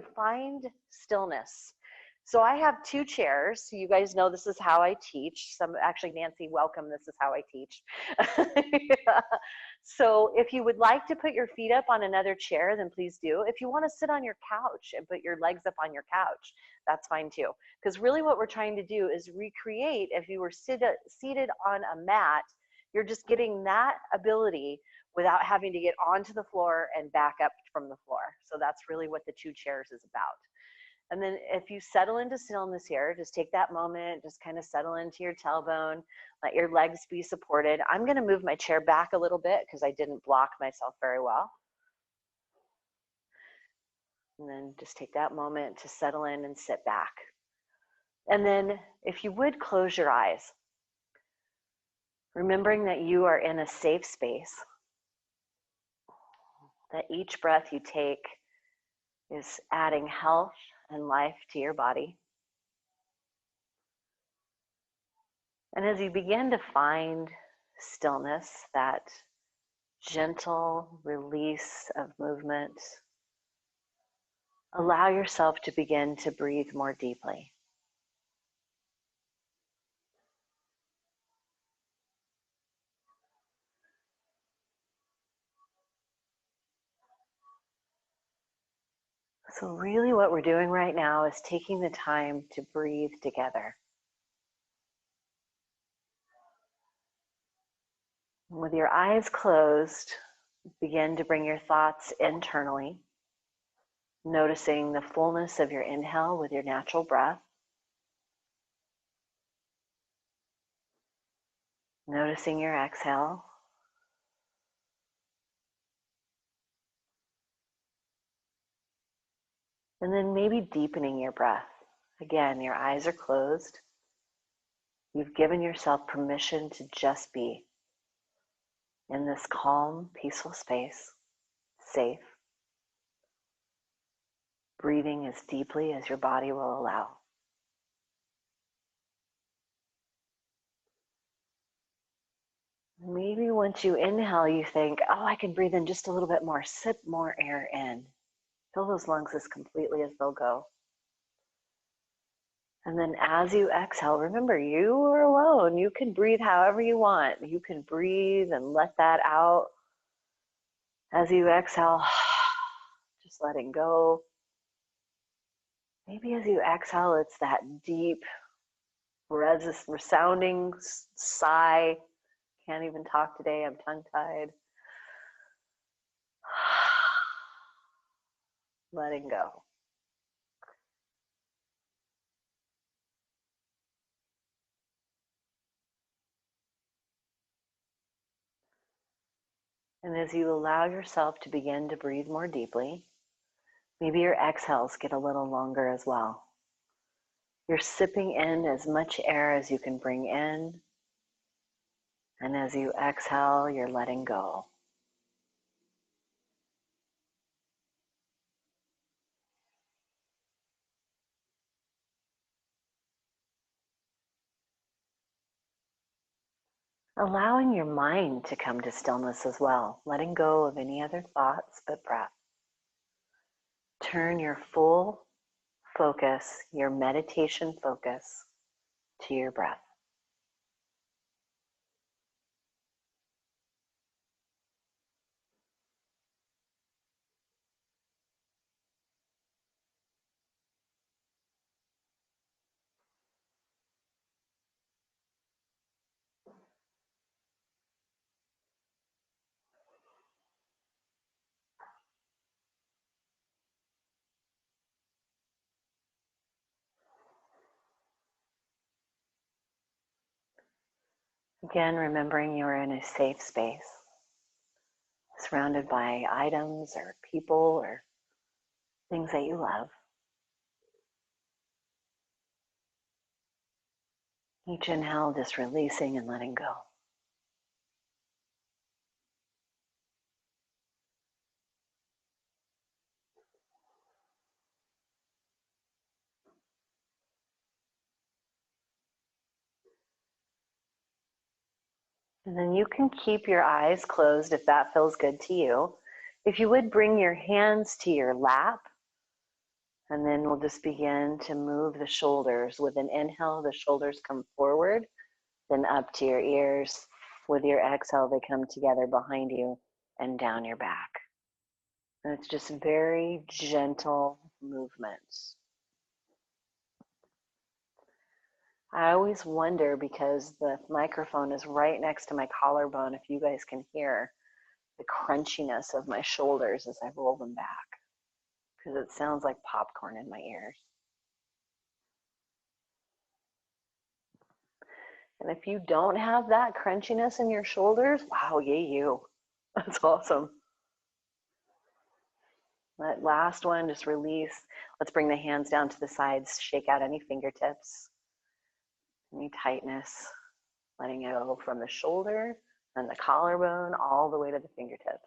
would find stillness. So I have 2 chairs. So you guys know this is how I teach. Actually, Nancy, welcome. This is how I teach. Yeah. So if you would like to put your feet up on another chair, then please do. If you want to sit on your couch and put your legs up on your couch, that's fine too. Because really what we're trying to do is recreate, if you were seated on a mat, you're just getting that ability without having to get onto the floor and back up from the floor. So that's really what the 2 chairs is about. And then if you settle into stillness here, just take that moment, just kind of settle into your tailbone, let your legs be supported. I'm going to move my chair back a little bit because I didn't block myself very well. And then just take that moment to settle in and sit back. And then if you would close your eyes, remembering that you are in a safe space, that each breath you take is adding health and life to your body. And as you begin to find stillness, that gentle release of movement, allow yourself to begin to breathe more deeply. So really what we're doing right now is taking the time to breathe together. With your eyes closed, begin to bring your thoughts internally, noticing the fullness of your inhale with your natural breath. Noticing your exhale. And then maybe deepening your breath. Again, your eyes are closed. You've given yourself permission to just be in this calm, peaceful space, safe, breathing as deeply as your body will allow. Maybe once you inhale, you think, oh, I can breathe in just a little bit more, sip more air in. Fill those lungs as completely as they'll go. And then as you exhale, remember, you are alone. You can breathe however you want. You can breathe and let that out. As you exhale, just letting go. Maybe as you exhale, it's that deep, resounding sigh. Can't even talk today, I'm tongue-tied. Letting go. And as you allow yourself to begin to breathe more deeply, maybe your exhales get a little longer as well. You're sipping in as much air as you can bring in. And as you exhale, you're letting go. Allowing your mind to come to stillness as well, letting go of any other thoughts but breath. Turn your full focus, your meditation focus, to your breath. Again, remembering you are in a safe space, surrounded by items or people or things that you love. Each inhale, just releasing and letting go. And then you can keep your eyes closed if that feels good to you. If you would bring your hands to your lap, And then we'll just begin to move the shoulders. With an inhale, the shoulders come forward, then up to your ears. With your exhale, they come together behind you and down your back. And it's just very gentle movements. I always wonder, because the microphone is right next to my collarbone, if you guys can hear the crunchiness of my shoulders as I roll them back, because it sounds like popcorn in my ears. And if you don't have that crunchiness in your shoulders, wow, yay you. That's awesome. That last one, just release. Let's bring the hands down to the sides, shake out any fingertips, any tightness, letting it go from the shoulder and the collarbone all the way to the fingertips.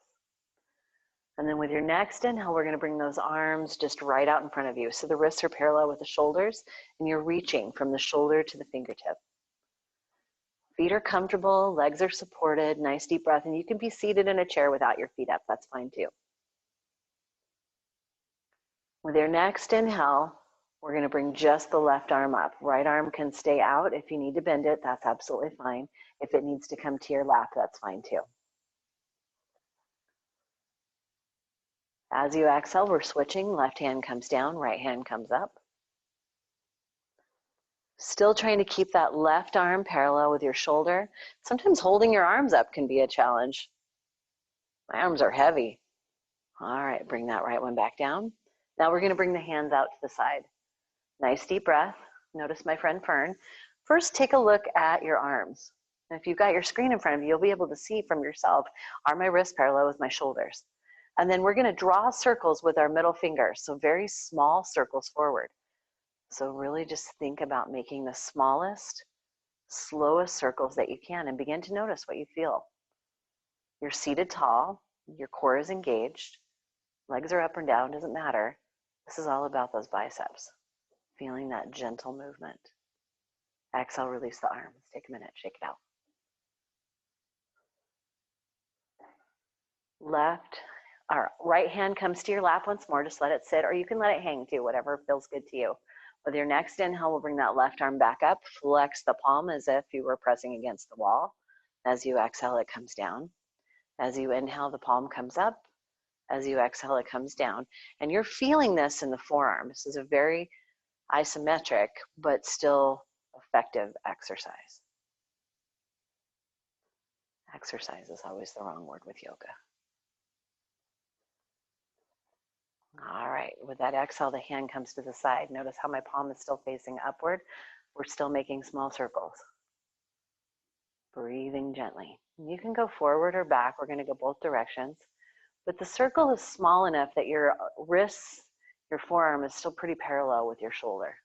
And then with your next inhale, we're going to bring those arms just right out in front of you. So the wrists are parallel with the shoulders, and you're reaching from the shoulder to the fingertip. Feet are comfortable, legs are supported, nice deep breath, and you can be seated in a chair without your feet up. That's fine too. With your next inhale, we're going to bring just the left arm up. Right arm can stay out. If you need to bend it, that's absolutely fine. If it needs to come to your lap, that's fine too. As you exhale, we're switching. Left hand comes down, right hand comes up. Still trying to keep that left arm parallel with your shoulder. Sometimes holding your arms up can be a challenge. My arms are heavy. All right, bring that right one back down. Now we're going to bring the hands out to the side. Nice deep breath. Notice my friend Fern. First, take a look at your arms. And if you've got your screen in front of you, you'll be able to see from yourself, are my wrists parallel with my shoulders? And then we're going to draw circles with our middle finger. So very small circles forward. So really just think about making the smallest, slowest circles that you can, and begin to notice what you feel. You're seated tall, your core is engaged, legs are up and down, doesn't matter. This is all about those biceps, feeling that gentle movement. Exhale, release the arms. Take a minute, shake it out. Right hand comes to your lap once more, just let it sit, or you can let it hang too, whatever feels good to you. With your next inhale, we'll bring that left arm back up, flex the palm as if you were pressing against the wall. As you exhale, it comes down. As you inhale, the palm comes up. As you exhale, it comes down. And you're feeling this in the forearm. This is a very isometric, but still effective exercise. Exercise is always the wrong word with yoga. All right, with that exhale, the hand comes to the side. Notice how my palm is still facing upward. We're still making small circles. Breathing gently. You can go forward or back. We're going to go both directions. But the circle is small enough that your wrists, your forearm is still pretty parallel with your shoulder.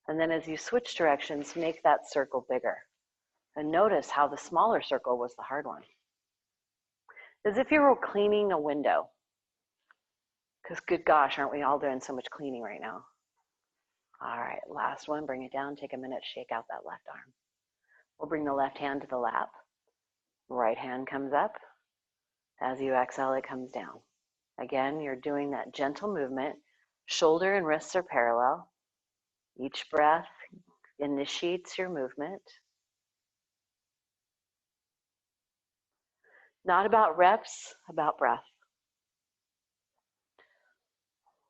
And then as you switch directions, make that circle bigger. And notice how the smaller circle was the hard one. As if you were cleaning a window. Because good gosh, aren't we all doing so much cleaning right now? All right, last one, bring it down, take a minute, shake out that left arm. We'll bring the left hand to the lap. Right hand comes up. As you exhale, it comes down. Again, you're doing that gentle movement. Shoulder and wrists are parallel. Each breath initiates your movement. Not about reps, about breath.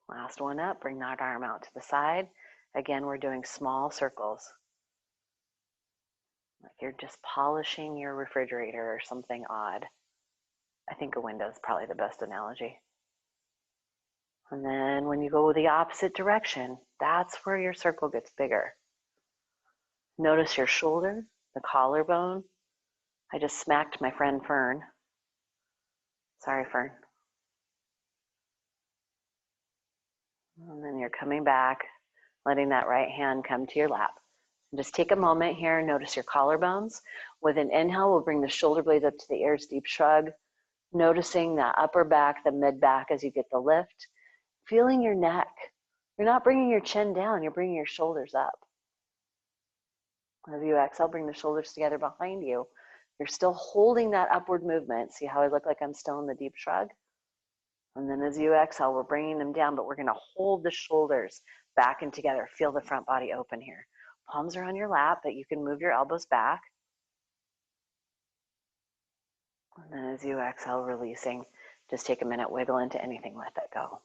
Last one up, bring that arm out to the side. Again, we're doing small circles. Like you're just polishing your refrigerator or something odd. I think a window is probably the best analogy. And then when you go the opposite direction, that's where your circle gets bigger. Notice your shoulder, the collarbone. I just smacked my friend Fern. Sorry, Fern. And then you're coming back, letting that right hand come to your lap. And just take a moment here and notice your collarbones. With an inhale, we'll bring the shoulder blades up to the ears, deep shrug. Noticing the upper back, the mid back as you get the lift. Feeling your neck. You're not bringing your chin down, you're bringing your shoulders up. As you exhale, bring the shoulders together behind you. You're still holding that upward movement. See how I look like I'm still in the deep shrug? And then as you exhale, we're bringing them down, but we're going to hold the shoulders back and together. Feel the front body open here. Palms are on your lap, but you can move your elbows back. And then as you exhale, releasing, just take a minute, wiggle into anything, let that go.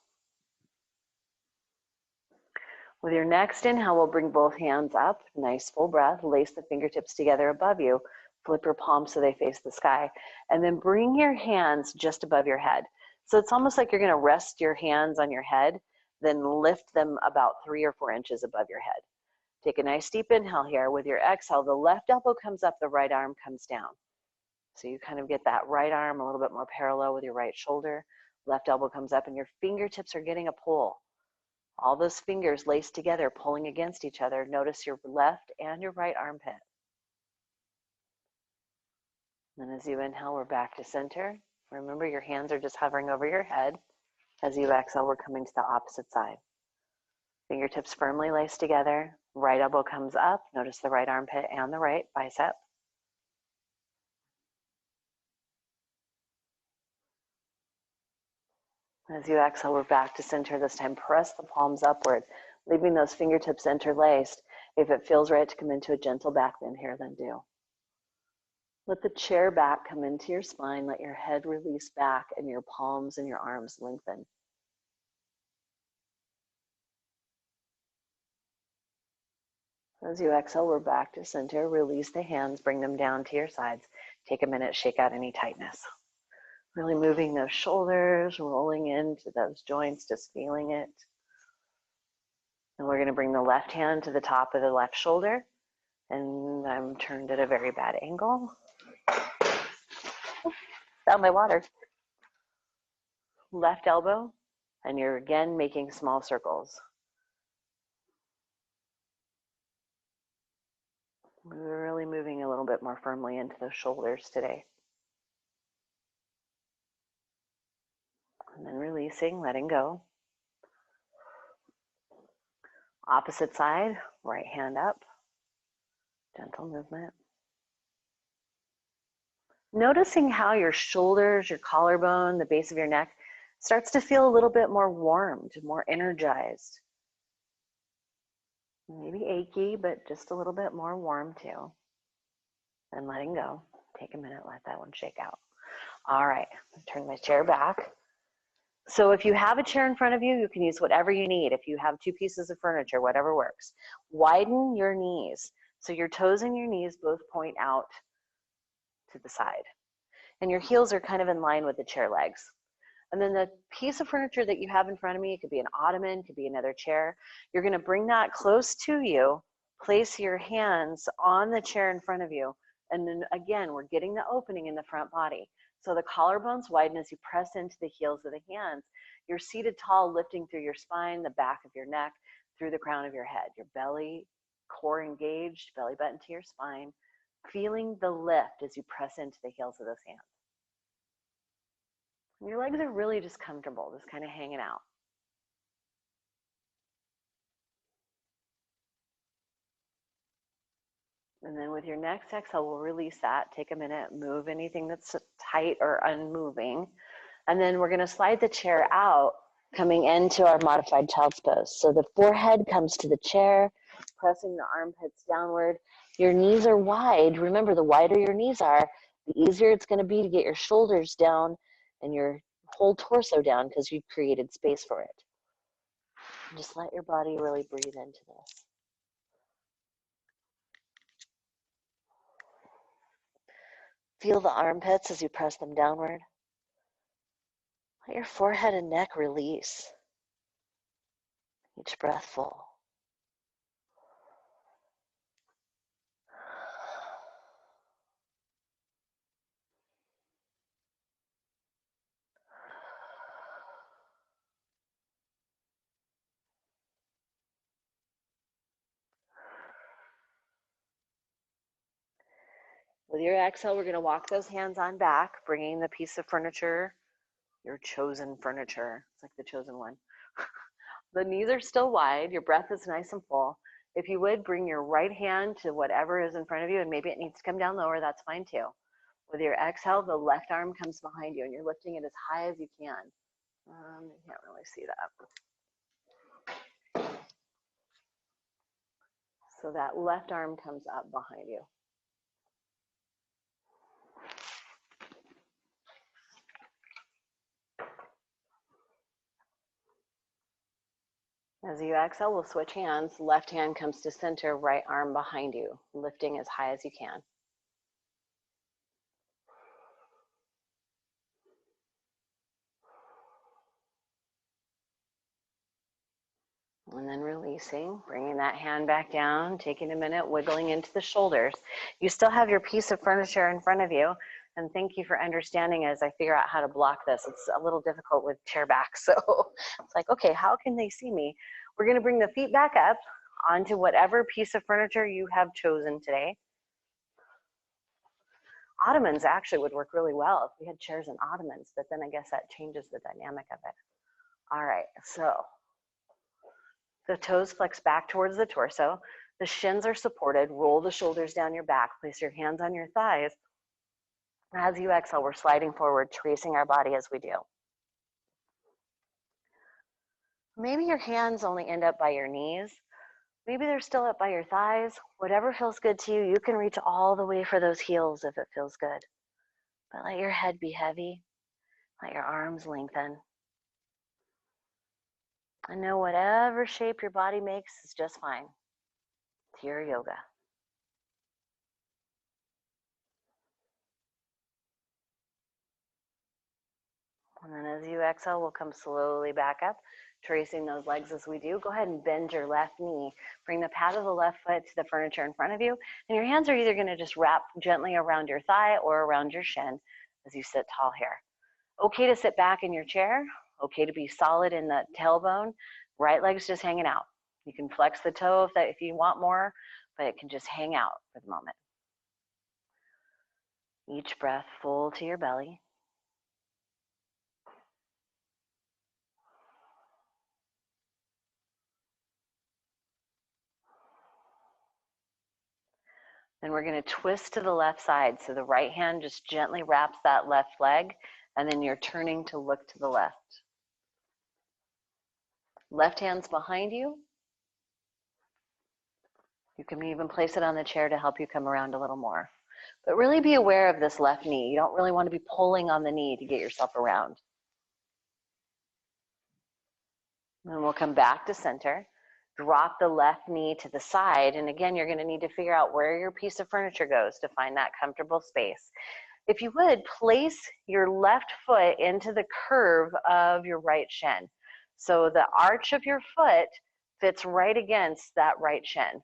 With your next inhale, we'll bring both hands up, nice full breath, lace the fingertips together above you, flip your palms so they face the sky, and then bring your hands just above your head. So it's almost like you're gonna rest your hands on your head, then lift them about 3 or 4 inches above your head. Take a nice deep inhale here. With your exhale, the left elbow comes up, the right arm comes down. So you kind of get that right arm a little bit more parallel with your right shoulder. Left elbow comes up and your fingertips are getting a pull. All those fingers laced together, pulling against each other. Notice your left and your right armpit. And as you inhale, we're back to center. Remember, your hands are just hovering over your head. As you exhale, we're coming to the opposite side. Fingertips firmly laced together. Right elbow comes up. Notice the right armpit and the right bicep. As you exhale, we're back to center this time. Press the palms upward, leaving those fingertips interlaced. If it feels right to come into a gentle back bend here, then do. Let the chair back come into your spine. Let your head release back and your palms and your arms lengthen. As you exhale, we're back to center. Release the hands, bring them down to your sides. Take a minute, shake out any tightness. Really moving those shoulders, rolling into those joints, just feeling it. And we're gonna bring the left hand to the top of the left shoulder. And I'm turned at a very bad angle. Found my water. Left elbow, and you're again making small circles. We're really moving a little bit more firmly into those shoulders today. And then releasing, letting go. Opposite side, right hand up. Gentle movement. Noticing how your shoulders, your collarbone, the base of your neck starts to feel a little bit more warmed, more energized. Maybe achy, but just a little bit more warm too. And letting go. Take a minute, let that one shake out. All right, turn my chair back. So if you have a chair in front of you, you can use whatever you need. If you have 2 pieces of furniture, whatever works. Widen your knees. So your toes and your knees both point out to the side. And your heels are kind of in line with the chair legs. And then the piece of furniture that you have in front of me, it could be an ottoman, it could be another chair. You're gonna bring that close to you, place your hands on the chair in front of you. And then again, we're getting the opening in the front body. So the collarbones widen as you press into the heels of the hands. You're seated tall, lifting through your spine, the back of your neck, through the crown of your head. Your belly, core engaged, belly button to your spine, feeling the lift as you press into the heels of those hands. And your legs are really just comfortable, just kind of hanging out. And then with your next exhale, we'll release that. Take a minute, move anything that's tight or unmoving. And then we're gonna slide the chair out, coming into our modified child's pose. So the forehead comes to the chair, pressing the armpits downward. Your knees are wide. Remember, the wider your knees are, the easier it's gonna be to get your shoulders down and your whole torso down because you've created space for it. And just let your body really breathe into this. Feel the armpits as you press them downward. Let your forehead and neck release. Each breath full. With your exhale, we're going to walk those hands on back, bringing the piece of furniture, your chosen furniture. It's like the chosen one. The knees are still wide. Your breath is nice and full. If you would, bring your right hand to whatever is in front of you, and maybe it needs to come down lower. That's fine too. With your exhale, the left arm comes behind you, and you're lifting it as high as you can. You can't really see that. So that left arm comes up behind you. As you exhale, we'll switch hands. Left hand comes to center, right arm behind you, lifting as high as you can. And then releasing, bringing that hand back down, taking a minute, wiggling into the shoulders. You still have your piece of furniture in front of you. And thank you for understanding as I figure out how to block this. It's a little difficult with chair back. So it's like, okay, how can they see me? We're gonna bring the feet back up onto whatever piece of furniture you have chosen today. Ottomans actually would work really well if we had chairs and ottomans, but then I guess that changes the dynamic of it. All right, so the toes flex back towards the torso. The shins are supported. Roll the shoulders down your back. Place your hands on your thighs. As you exhale, we're sliding forward, tracing our body as we do. Maybe your hands only end up by your knees. Maybe they're still up by your thighs. Whatever feels good to you, you can reach all the way for those heels if it feels good. But let your head be heavy. Let your arms lengthen. And know whatever shape your body makes is just fine. It's your yoga. And then as you exhale, we'll come slowly back up, tracing those legs as we do. Go ahead and bend your left knee. Bring the pad of the left foot to the furniture in front of you. And your hands are either going to just wrap gently around your thigh or around your shin as you sit tall here. Okay to sit back in your chair. Okay to be solid in the tailbone. Right leg's just hanging out. You can flex the toe if you want more, but it can just hang out for the moment. Each breath full to your belly. Then we're going to twist to the left side. So the right hand just gently wraps that left leg, and then you're turning to look to the left. Left hand's behind you. You can even place it on the chair to help you come around a little more. But really be aware of this left knee. You don't really want to be pulling on the knee to get yourself around. And we'll come back to center. Drop the left knee to the side. And again, you're going to need to figure out where your piece of furniture goes to find that comfortable space. If you would, place your left foot into the curve of your right shin. So the arch of your foot fits right against that right shin.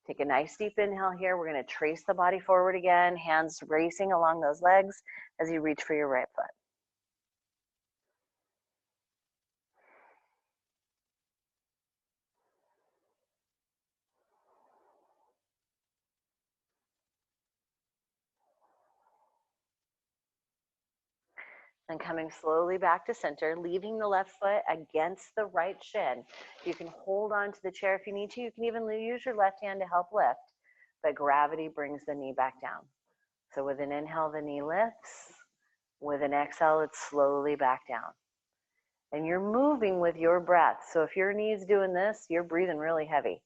Take a nice deep inhale here. We're going to trace the body forward again, hands racing along those legs as you reach for your right foot. Then coming slowly back to center, leaving the left foot against the right shin. You can hold on to the chair if you need to. You can even use your left hand to help lift, but gravity brings the knee back down. So with an inhale, the knee lifts. With an exhale, it's slowly back down. And you're moving with your breath. So if your knee's doing this, you're breathing really heavy.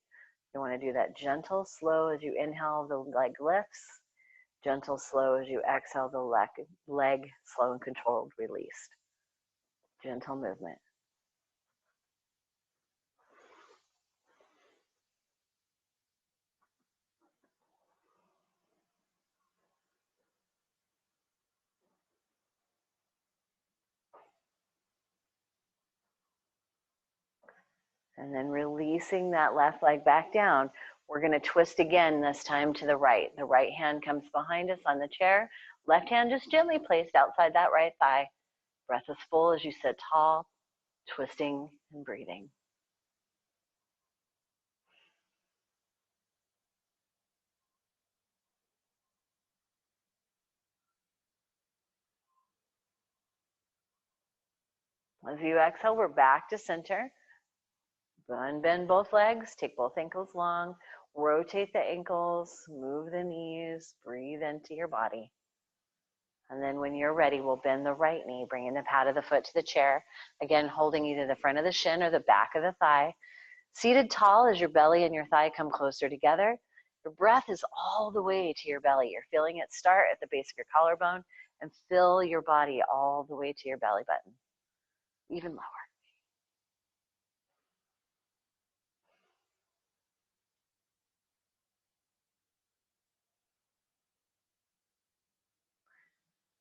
You want to do that gentle, slow as you inhale, the leg lifts. Gentle, slow as you exhale, the leg slow and controlled, released. Gentle movement. And then releasing that left leg back down. We're going to twist again, this time to the right. The right hand comes behind us on the chair. Left hand just gently placed outside that right thigh. Breath is full as you sit tall, twisting and breathing. As you exhale, we're back to center. Bend both legs, take both ankles long, rotate the ankles, move the knees, breathe into your body. And then when you're ready, we'll bend the right knee, bringing the pad of the foot to the chair. Again, holding either the front of the shin or the back of the thigh. Seated tall as your belly and your thigh come closer together. Your breath is all the way to your belly. You're feeling it start at the base of your collarbone and fill your body all the way to your belly button, even lower.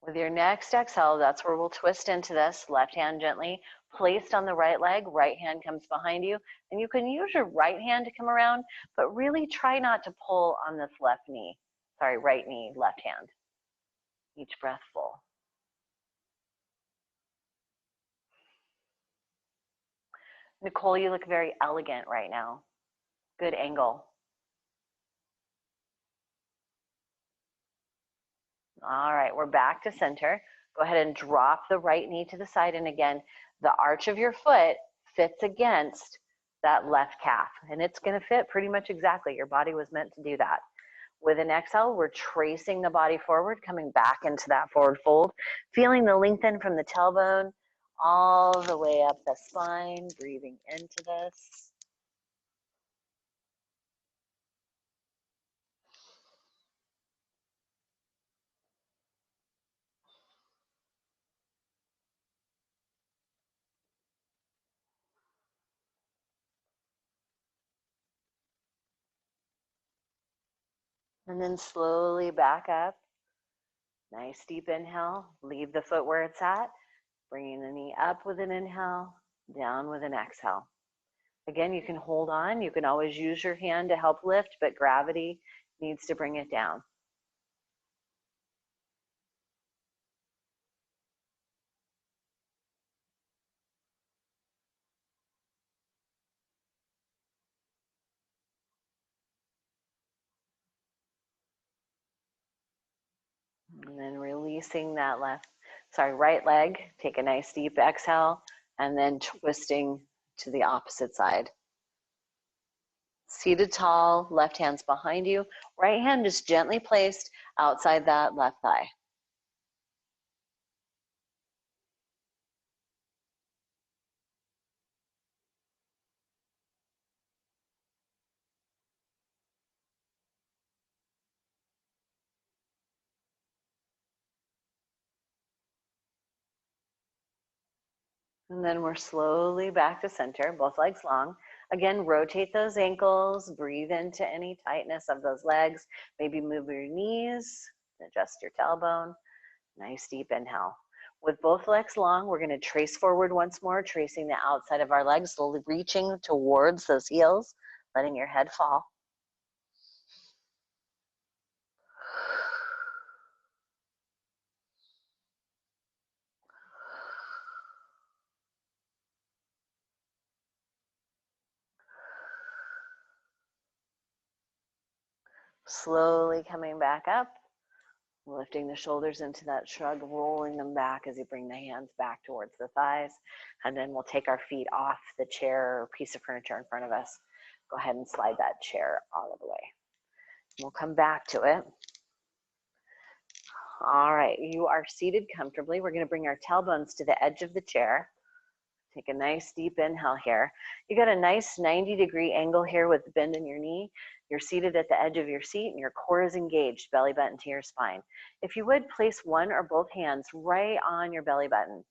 With your next exhale, that's where we'll twist into this. Left hand gently placed on the right leg, right hand comes behind you, and you can use your right hand to come around, but really try not to pull on this left knee. Sorry, right knee, left hand. Each breath full. Nicole, you look very elegant right now. Good angle. All right, we're back to center. Go ahead and drop the right knee to the side. And again, the arch of your foot fits against that left calf. And it's gonna fit pretty much exactly. Your body was meant to do that. With an exhale, we're tracing the body forward, coming back into that forward fold, feeling the lengthen from the tailbone all the way up the spine, breathing into this. And then slowly back up. Nice deep inhale. Leave the foot where it's at. Bringing the knee up with an inhale, down with an exhale. Again, you can hold on. You can always use your hand to help lift, but gravity needs to bring it down. And then releasing that right leg. Take a nice deep exhale and then twisting to the opposite side. Seated tall, left hand's behind you. Right hand just gently placed outside that left thigh. And then we're slowly back to center, both legs long. Again, rotate those ankles, breathe into any tightness of those legs. Maybe move your knees, adjust your tailbone. Nice deep inhale. With both legs long, we're gonna trace forward once more, tracing the outside of our legs, slowly reaching towards those heels, letting your head fall. Slowly coming back up, lifting the shoulders into that shrug, rolling them back as you bring the hands back towards the thighs. And then we'll take our feet off the chair or piece of furniture in front of us. Go ahead and slide that chair out of the way. We'll come back to it. All right, you are seated comfortably. We're gonna bring our tailbones to the edge of the chair. Take a nice deep inhale here. You got a nice 90-degree angle here with the bend in your knee. You're seated at the edge of your seat and your core is engaged, belly button to your spine. If you would, place one or both hands right on your belly button.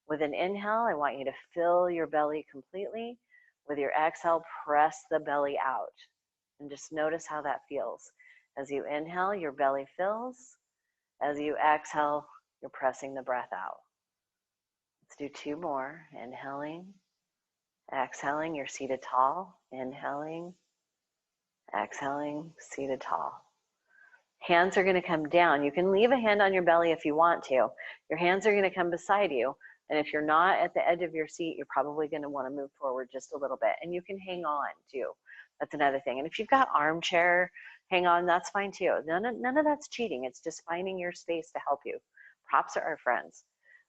With an inhale, I want you to fill your belly completely. With your exhale, press the belly out. And just notice how that feels. As you inhale, your belly fills. As you exhale, you're pressing the breath out. Let's do two more. Inhaling, exhaling, you're seated tall. Inhaling, exhaling, seated tall. Hands are going to come down. You can leave a hand on your belly if you want to. Your hands are going to come beside you. And if you're not at the edge of your seat, you're probably going to want to move forward just a little bit. And you can hang on too. That's another thing. And if you've got armchair, hang on, that's fine too. None of that's cheating. It's just finding your space to help you. Props are our friends.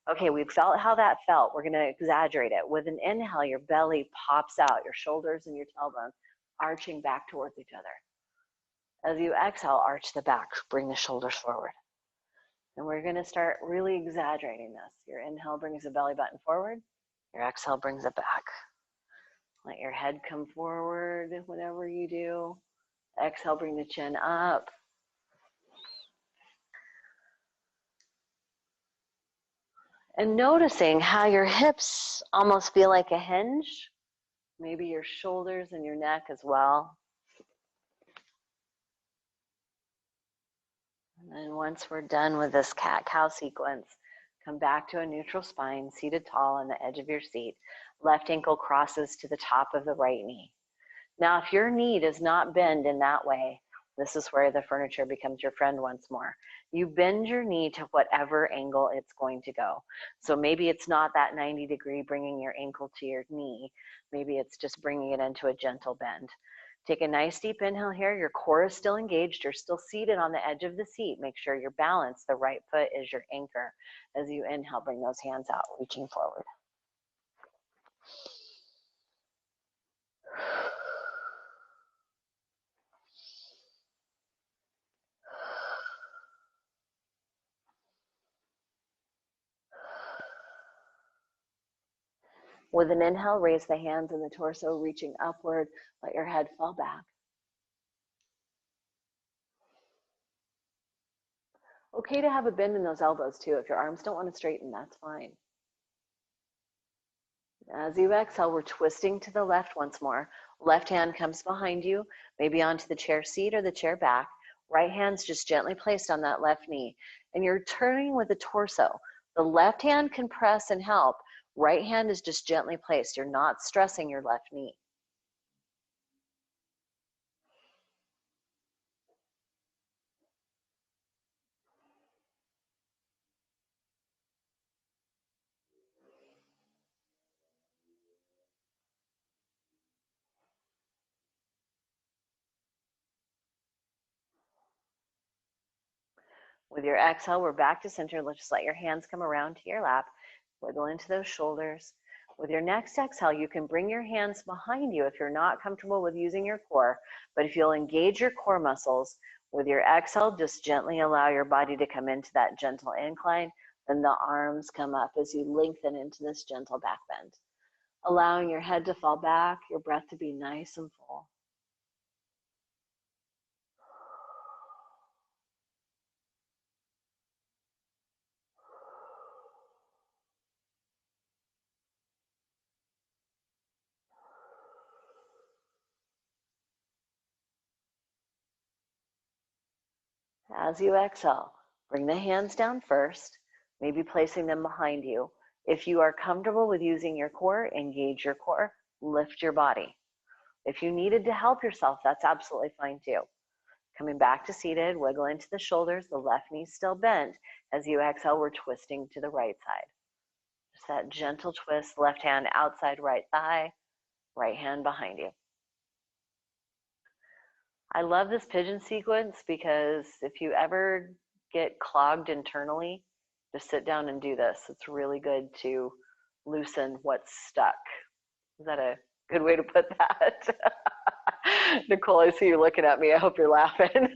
Okay, we felt how that felt. We're gonna exaggerate it. With an inhale, your belly pops out, your shoulders and your tailbone arching back towards each other. As you exhale, arch the back, bring the shoulders forward. And we're going to start really exaggerating this. Your inhale brings the belly button forward. Your exhale brings it back. Let your head come forward whenever you do. Exhale, bring the chin up. And noticing how your hips almost feel like a hinge. Maybe your shoulders and your neck as well. And then once we're done with this cat-cow sequence, come back to a neutral spine, seated tall on the edge of your seat. Left ankle crosses to the top of the right knee. Now, if your knee does not bend in that way, this is where the furniture becomes your friend once more. You bend your knee to whatever angle it's going to go. So maybe it's not that 90-degree bringing your ankle to your knee. Maybe it's just bringing it into a gentle bend. Take a nice deep inhale here. Your core is still engaged. You're still seated on the edge of the seat. Make sure you're balanced. The right foot is your anchor. As you inhale, bring those hands out, reaching forward. With an inhale, raise the hands and the torso, reaching upward. Let your head fall back. Okay to have a bend in those elbows too. If your arms don't want to straighten, that's fine. As you exhale, we're twisting to the left once more. Left hand comes behind you, maybe onto the chair seat or the chair back. Right hand's just gently placed on that left knee. And you're turning with the torso. The left hand can press and help. Right hand is just gently placed. You're not stressing your left knee. With your exhale, we're back to center. Let's just let your hands come around to your lap. Wiggle into those shoulders. With your next exhale, you can bring your hands behind you if you're not comfortable with using your core. But if you'll engage your core muscles, with your exhale, just gently allow your body to come into that gentle incline. Then the arms come up as you lengthen into this gentle back bend. Allowing your head to fall back, your breath to be nice and full. As you exhale, bring the hands down first, maybe placing them behind you. If you are comfortable with using your core, engage your core, lift your body. If you needed to help yourself, that's absolutely fine too. Coming back to seated, wiggle into the shoulders, the left knee still bent. As you exhale, we're twisting to the right side. Just that gentle twist, left hand outside right thigh, right hand behind you. I love this pigeon sequence because if you ever get clogged internally, just sit down and do this. It's really good to loosen what's stuck. Is that a good way to put that? Nicole, I see you looking at me. I hope you're laughing.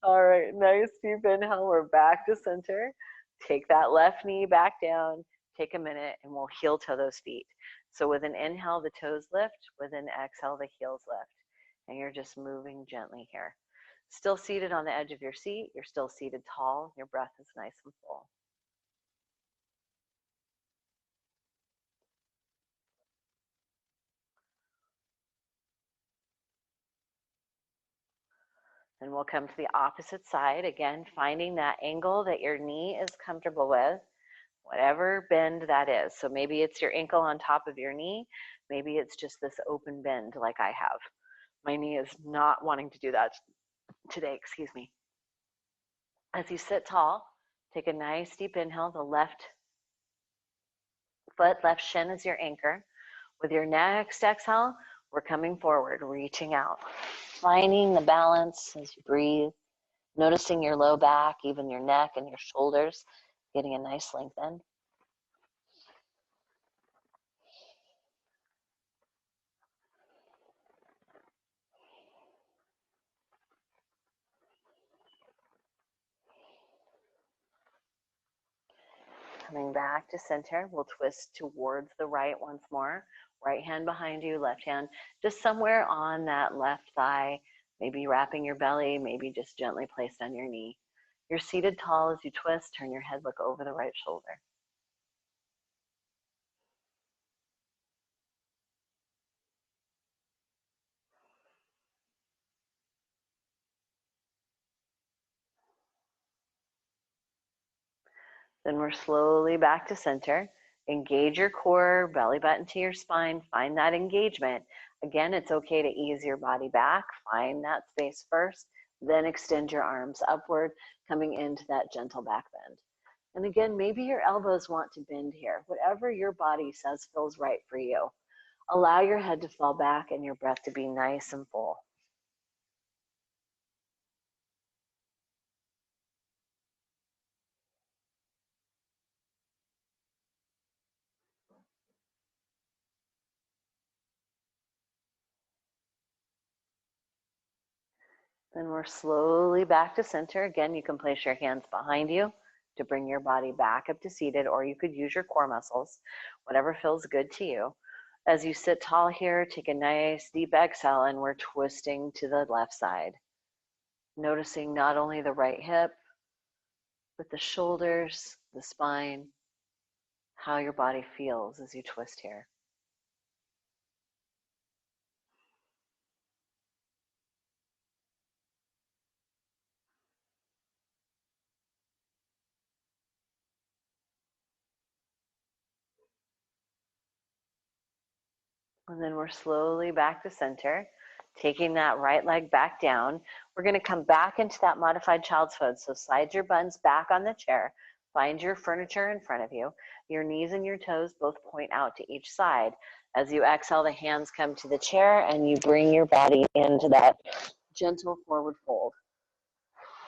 All right, nice deep inhale. We're back to center. Take that left knee back down. Take a minute and we'll heel toe those feet. So with an inhale, the toes lift. With an exhale, the heels lift. And you're just moving gently here. Still seated on the edge of your seat. You're still seated tall. Your breath is nice and full. Then we'll come to the opposite side. Again, finding that angle that your knee is comfortable with, whatever bend that is. So maybe it's your ankle on top of your knee. Maybe it's just this open bend like I have. My knee is not wanting to do that today, excuse me. As you sit tall, take a nice deep inhale. The left foot, left shin is your anchor. With your next exhale, we're coming forward, reaching out, finding the balance as you breathe, noticing your low back, even your neck and your shoulders, getting a nice lengthen. Coming back to center, we'll twist towards the right once more. Right hand behind you, left hand just somewhere on that left thigh, maybe wrapping your belly, maybe just gently placed on your knee. You're seated tall as you twist. Turn your head, look over the right shoulder. Then we're slowly back to center. Engage your core, belly button to your spine. Find that engagement. Again, it's okay to ease your body back. Find that space first. Then extend your arms upward, coming into that gentle back bend. And again, maybe your elbows want to bend here. Whatever your body says feels right for you. Allow your head to fall back and your breath to be nice and full. Then we're slowly back to center. Again, you can place your hands behind you to bring your body back up to seated, or you could use your core muscles, whatever feels good to you. As you sit tall here, take a nice deep exhale, and we're twisting to the left side. Noticing not only the right hip, but the shoulders, the spine, how your body feels as you twist here. And then we're slowly back to center, taking that right leg back down. We're going to come back into that modified child's pose. So slide your buns back on the chair. Find your furniture in front of you. Your knees and your toes both point out to each side. As you exhale, the hands come to the chair and you bring your body into that gentle forward fold.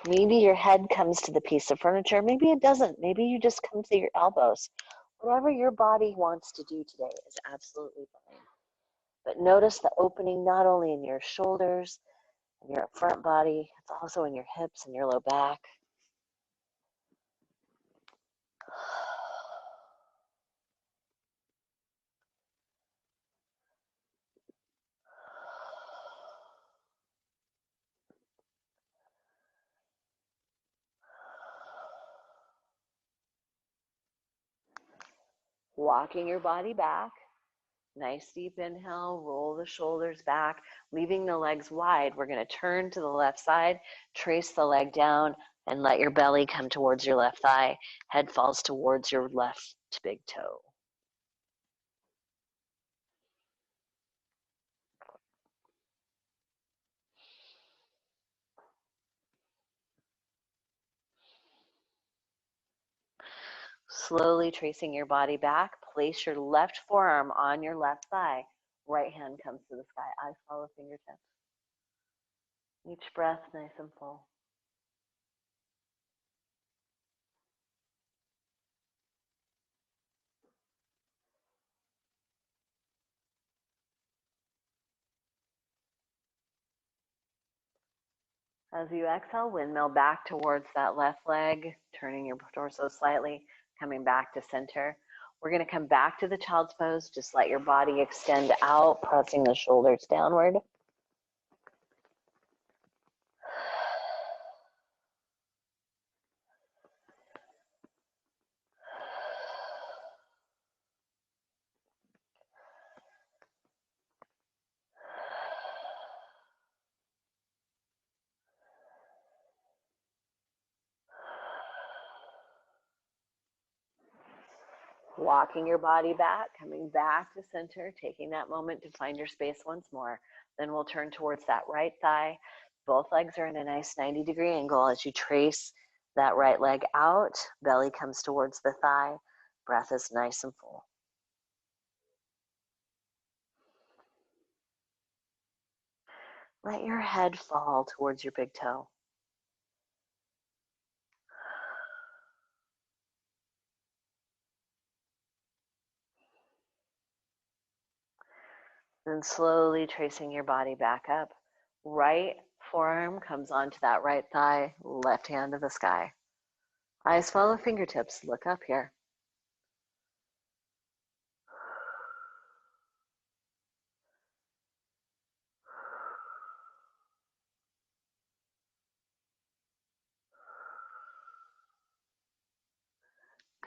Maybe your head comes to the piece of furniture. Maybe it doesn't. Maybe you just come to your elbows. Whatever your body wants to do today is absolutely fine. But notice the opening not only in your shoulders and your front body, it's also in your hips and your low back. Walking your body back. Nice deep inhale, roll the shoulders back, leaving the legs wide. We're going to turn to the left side, trace the leg down, and let your belly come towards your left thigh. Head falls towards your left big toe. Slowly tracing your body back, place your left forearm on your left thigh. Right hand comes to the sky. Eyes follow fingertips. Each breath nice and full. As you exhale, windmill back towards that left leg, turning your torso slightly, coming back to center. We're going to come back to the child's pose. Just let your body extend out, pressing the shoulders downward. Walking your body back, coming back to center, taking that moment to find your space once more. Then we'll turn towards that right thigh. Both legs are in a nice 90-degree angle as you trace that right leg out. Belly comes towards the thigh. Breath is nice and full. Let your head fall towards your big toe. Then slowly tracing your body back up. Right forearm comes onto that right thigh, left hand to the sky. Eyes follow fingertips, look up here.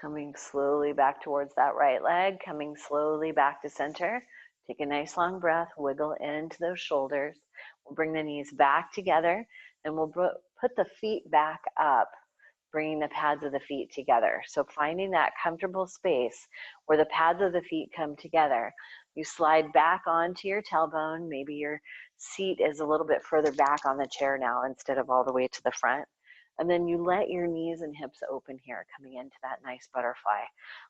Coming slowly back towards that right leg, coming slowly back to center. Take a nice long breath, wiggle into those shoulders. We'll bring the knees back together, and we'll put the feet back up, bringing the pads of the feet together. So finding that comfortable space where the pads of the feet come together. You slide back onto your tailbone. Maybe your seat is a little bit further back on the chair now instead of all the way to the front. And then you let your knees and hips open here, coming into that nice butterfly,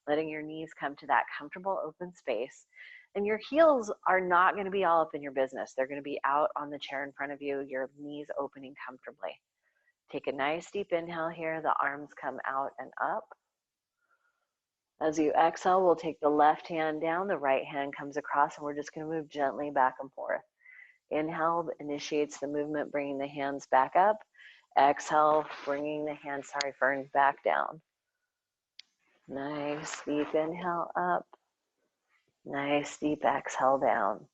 letting your knees come to that comfortable open space. And your heels are not going to be all up in your business. They're going to be out on the chair in front of you, your knees opening comfortably. Take a nice deep inhale here. The arms come out and up. As you exhale, we'll take the left hand down, the right hand comes across, and we're just going to move gently back and forth. Inhale initiates the movement, bringing the hands back up. Exhale, bringing the hands, Fern, back down. Nice deep inhale up. Nice deep exhale down.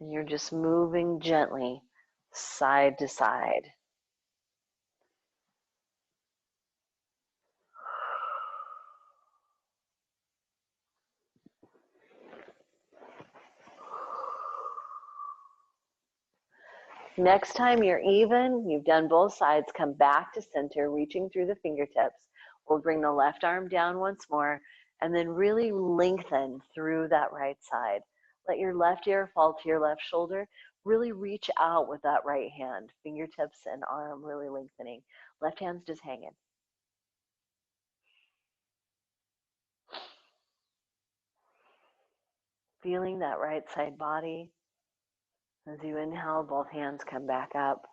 And you're just moving gently side to side. Next time you're even, you've done both sides, come back to center, reaching through the fingertips. We'll bring the left arm down once more, and then really lengthen through that right side. Let your left ear fall to your left shoulder. Really reach out with that right hand, fingertips and arm really lengthening. Left hand's just hanging. Feeling that right side body. As you inhale, both hands come back up.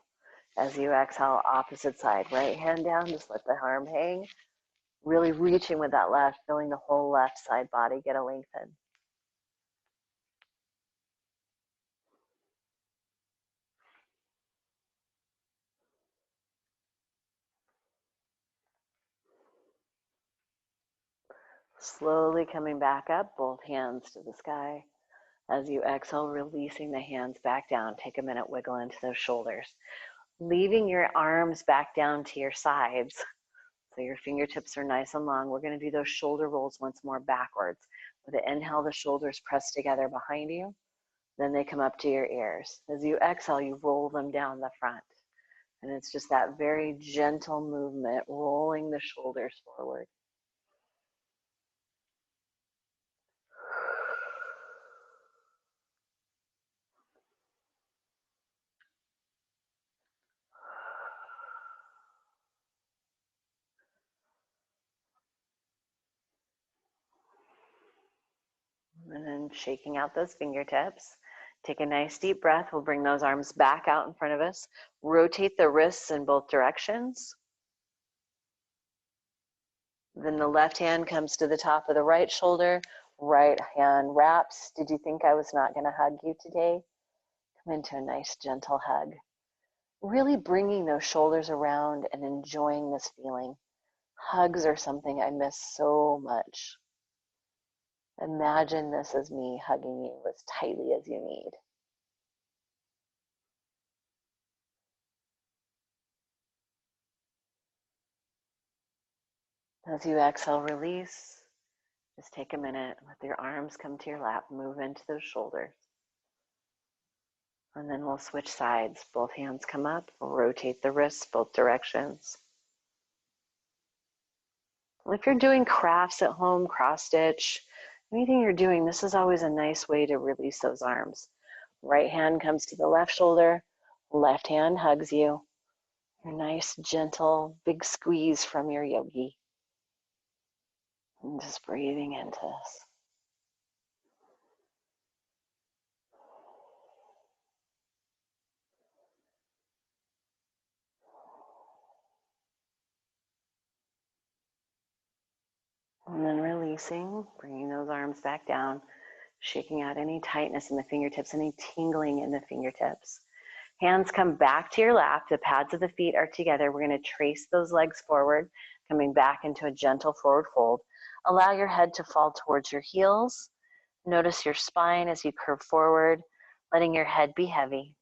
As you exhale, opposite side. Right hand down, just let the arm hang. Really reaching with that left, feeling the whole left side body get a lengthen. Slowly coming back up, both hands to the sky. As you exhale, releasing the hands back down. Take a minute, wiggle into those shoulders. Leaving your arms back down to your sides. So your fingertips are nice and long. We're going to do those shoulder rolls once more backwards. With the inhale, the shoulders press together behind you. Then they come up to your ears. As you exhale, you roll them down the front. And it's just that very gentle movement, rolling the shoulders forward. And then shaking out those fingertips. Take a nice deep breath. We'll bring those arms back out in front of us. Rotate the wrists in both directions. Then the left hand comes to the top of the right shoulder. Right hand wraps. Did you think I was not going to hug you today? Come into a nice gentle hug. Really bringing those shoulders around and enjoying this feeling. Hugs are something I miss so much. Imagine this as me hugging you as tightly as you need. As you exhale, release. Just take a minute, let your arms come to your lap, move into those shoulders. And then we'll switch sides. Both hands come up, rotate the wrists both directions. If you're doing crafts at home, cross stitch, anything you're doing, this is always a nice way to release those arms. Right hand comes to the left shoulder, left hand hugs you. Your nice, gentle, big squeeze from your yogi. And just breathing into this. And then releasing, bringing those arms back down, shaking out any tightness in the fingertips, any tingling in the fingertips. Hands come back to your lap. The pads of the feet are together. We're going to trace those legs forward, coming back into a gentle forward fold. Allow your head to fall towards your heels. Notice your spine as you curve forward, letting your head be heavy.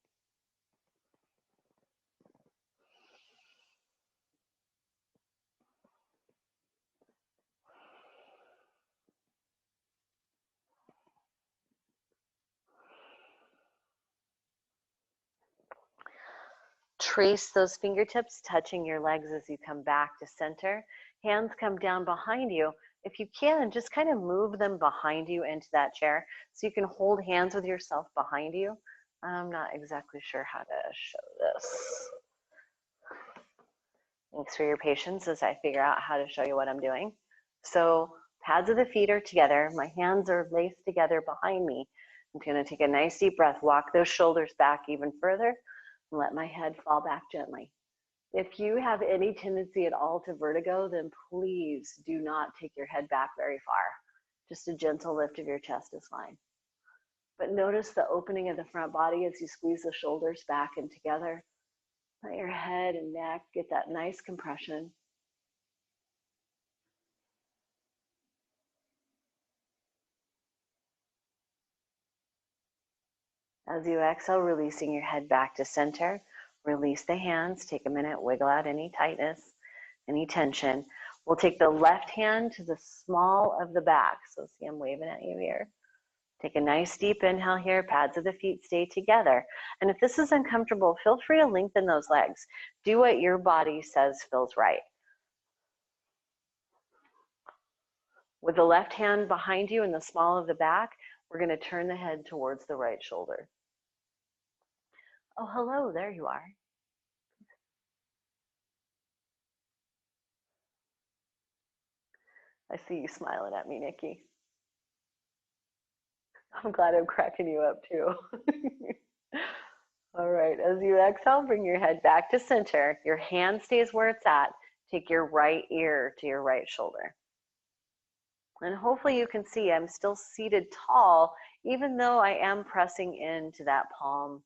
Trace those fingertips, touching your legs as you come back to center. Hands come down behind you. If you can, just kind of move them behind you into that chair so you can hold hands with yourself behind you. I'm not exactly sure how to show this. Thanks for your patience as I figure out how to show you what I'm doing. So pads of the feet are together. My hands are laced together behind me. I'm going to take a nice deep breath, walk those shoulders back even further, and let my head fall back gently. If you have any tendency at all to vertigo, then please do not take your head back very far. Just a gentle lift of your chest is fine. But notice the opening of the front body as you squeeze the shoulders back and together. Let your head and neck get that nice compression. As you exhale, releasing your head back to center. Release the hands. Take a minute, wiggle out any tightness, any tension. We'll take the left hand to the small of the back. So see, I'm waving at you here. Take a nice deep inhale here. Pads of the feet stay together. And if this is uncomfortable, feel free to lengthen those legs. Do what your body says feels right. With the left hand behind you and the small of the back, we're going to turn the head towards the right shoulder. Oh, hello, there you are. I see you smiling at me, Nikki. I'm glad I'm cracking you up too. All right, as you exhale, bring your head back to center. Your hand stays where it's at. Take your right ear to your right shoulder. And hopefully you can see I'm still seated tall, even though I am pressing into that palm,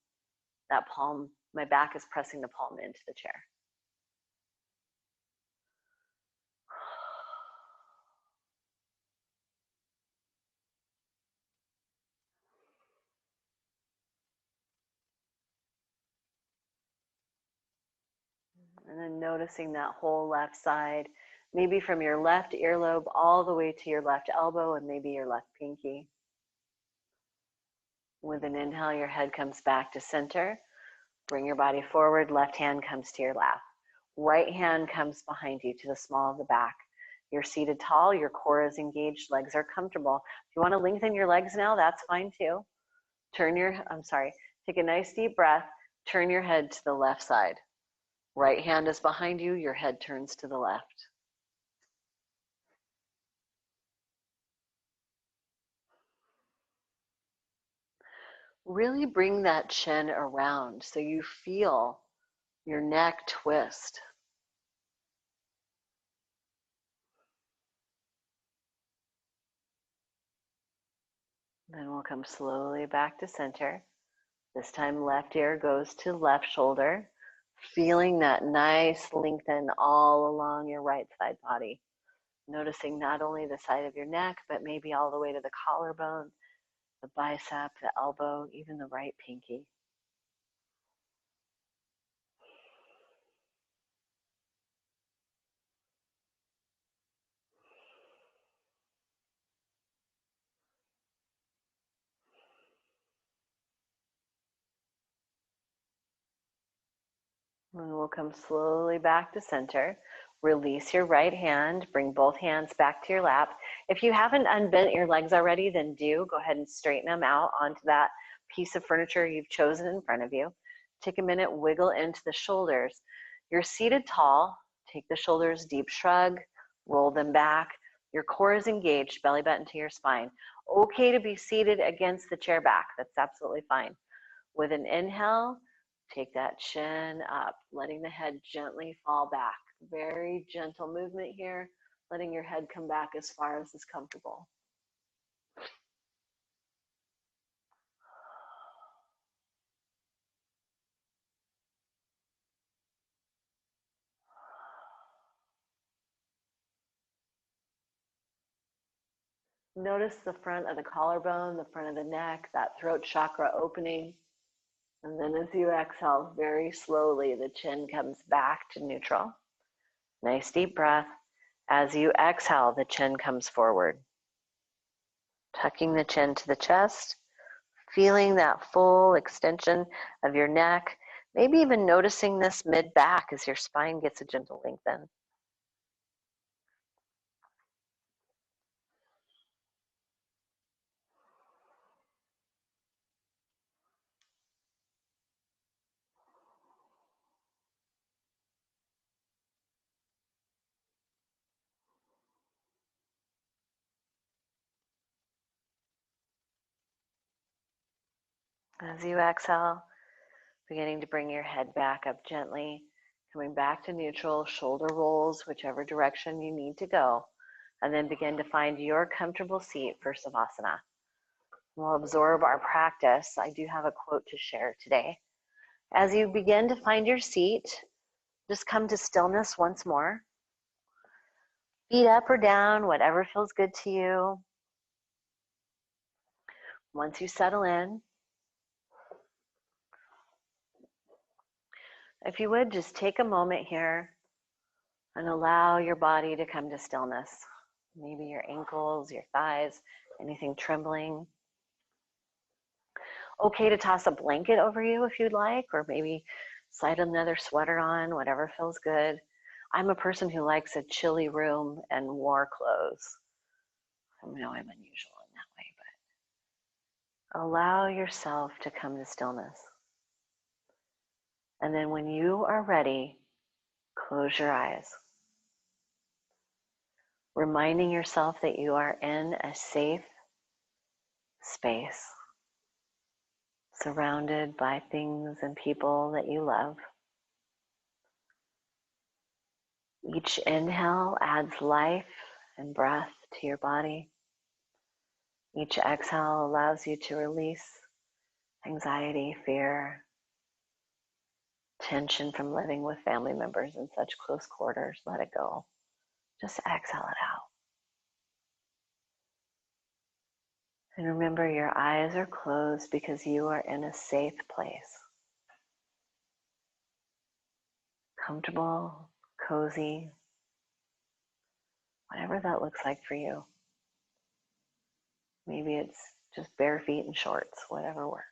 my back is pressing the palm into the chair. And then noticing that whole left side, maybe from your left earlobe all the way to your left elbow and maybe your left pinky. With an inhale, your head comes back to center. Bring your body forward, left hand comes to your lap. Right hand comes behind you to the small of the back. You're seated tall, your core is engaged, legs are comfortable. If you want to lengthen your legs now, that's fine too. Take a nice deep breath, turn your head to the left side. Right hand is behind you, your head turns to the left. Really bring that chin around so you feel your neck twist. Then we'll come slowly back to center. This time left ear goes to left shoulder, feeling that nice lengthen all along your right side body. Noticing not only the side of your neck, but maybe all the way to the collarbone, the bicep, the elbow, even the right pinky. And we'll come slowly back to center. Release your right hand, bring both hands back to your lap. If you haven't unbent your legs already, then do. Go ahead and straighten them out onto that piece of furniture you've chosen in front of you. Take a minute, wiggle into the shoulders. You're seated tall. Take the shoulders, deep shrug, roll them back. Your core is engaged, belly button to your spine. Okay to be seated against the chair back. That's absolutely fine. With an inhale, take that chin up, letting the head gently fall back. Very gentle movement here, letting your head come back as far as is comfortable. Notice the front of the collarbone, the front of the neck, that throat chakra opening. And then as you exhale, very slowly, the chin comes back to neutral. Nice deep breath. As you exhale, the chin comes forward. Tucking the chin to the chest, feeling that full extension of your neck. Maybe even noticing this mid-back as your spine gets a gentle lengthen. As you exhale, beginning to bring your head back up gently, coming back to neutral, shoulder rolls, whichever direction you need to go, and then begin to find your comfortable seat for Savasana. We'll absorb our practice. I do have a quote to share today. As you begin to find your seat, just come to stillness once more. Feet up or down, whatever feels good to you. Once you settle in, if you would, just take a moment here and allow your body to come to stillness. Maybe your ankles, your thighs, anything trembling. Okay to toss a blanket over you if you'd like, or maybe slide another sweater on, whatever feels good. I'm a person who likes a chilly room and more clothes. I know I'm unusual in that way, but allow yourself to come to stillness. And then when you are ready, close your eyes, reminding yourself that you are in a safe space, surrounded by things and people that you love. Each inhale adds life and breath to your body. Each exhale allows you to release anxiety, fear, tension from living with family members in such close quarters. Let it go. Just exhale it out. And remember, your eyes are closed because you are in a safe place. Comfortable, cozy, whatever that looks like for you. Maybe it's just bare feet and shorts, whatever works.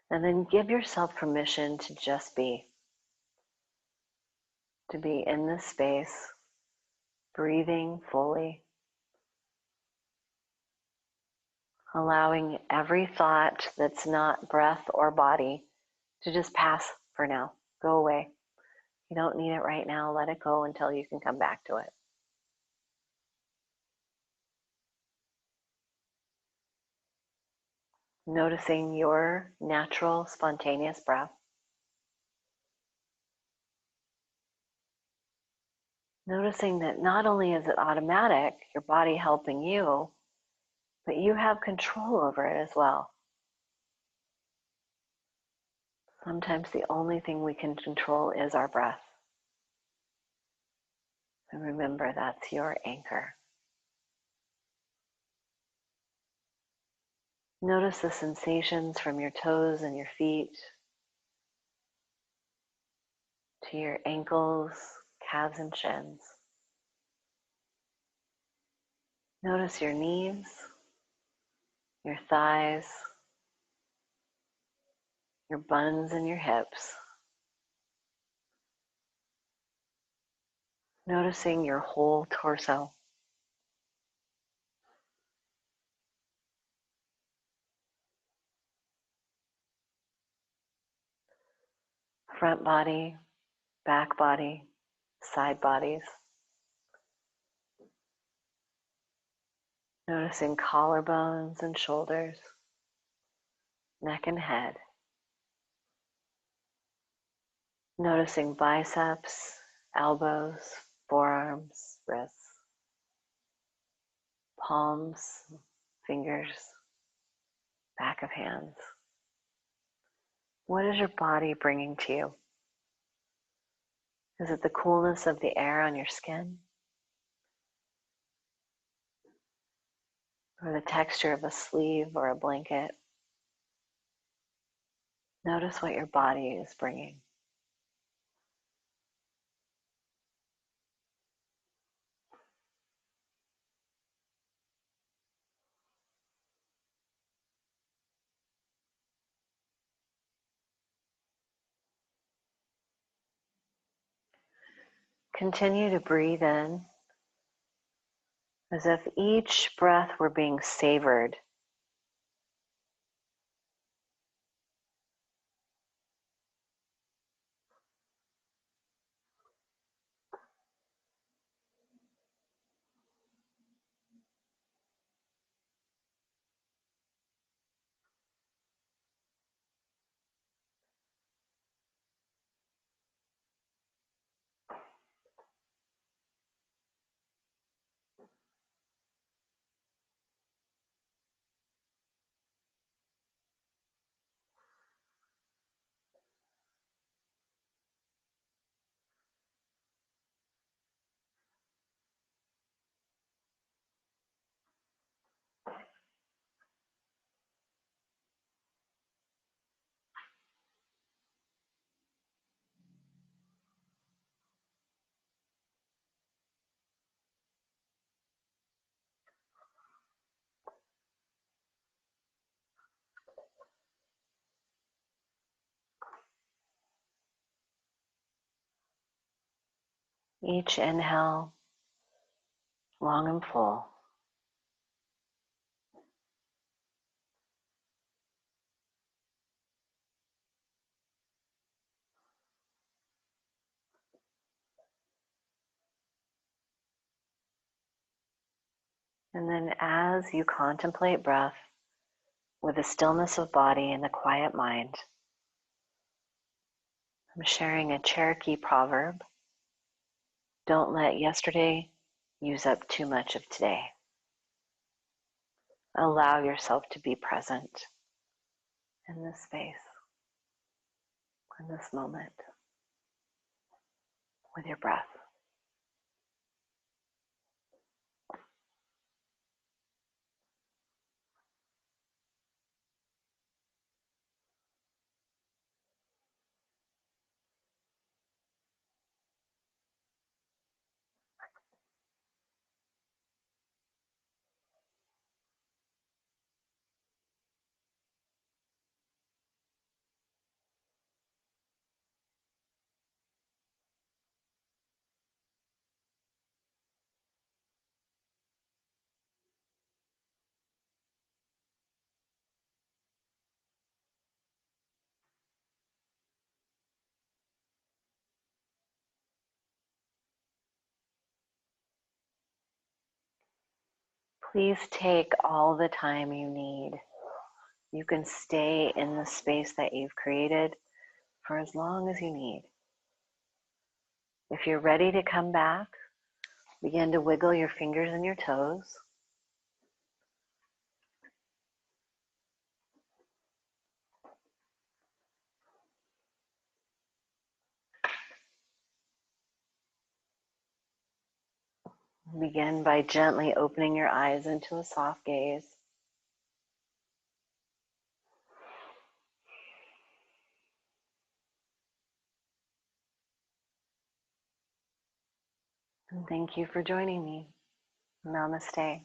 And then give yourself permission to just be. To be in this space, breathing fully, allowing every thought that's not breath or body to just pass for now, go away. You don't need it right now, let it go until you can come back to it. Noticing your natural, spontaneous breath. Noticing that not only is it automatic, your body helping you, but you have control over it as well. Sometimes the only thing we can control is our breath. And remember, that's your anchor. Notice the sensations from your toes and your feet to your ankles, calves, and shins. Notice your knees, your thighs, your buns and your hips. Noticing your whole torso. Front body, back body, side bodies. Noticing collarbones and shoulders, neck and head. Noticing biceps, elbows, forearms, wrists, palms, fingers, back of hands. What is your body bringing to you? Is it the coolness of the air on your skin? Or the texture of a sleeve or a blanket? Notice what your body is bringing. Continue to breathe in as if each breath were being savored. Each inhale, long and full. And then as you contemplate breath with the stillness of body and the quiet mind, I'm sharing a Cherokee proverb. Don't let yesterday use up too much of today. Allow yourself to be present in this space, in this moment, with your breath. Please take all the time you need. You can stay in the space that you've created for as long as you need. If you're ready to come back, begin to wiggle your fingers and your toes. Begin by gently opening your eyes into a soft gaze. And thank you for joining me. Namaste.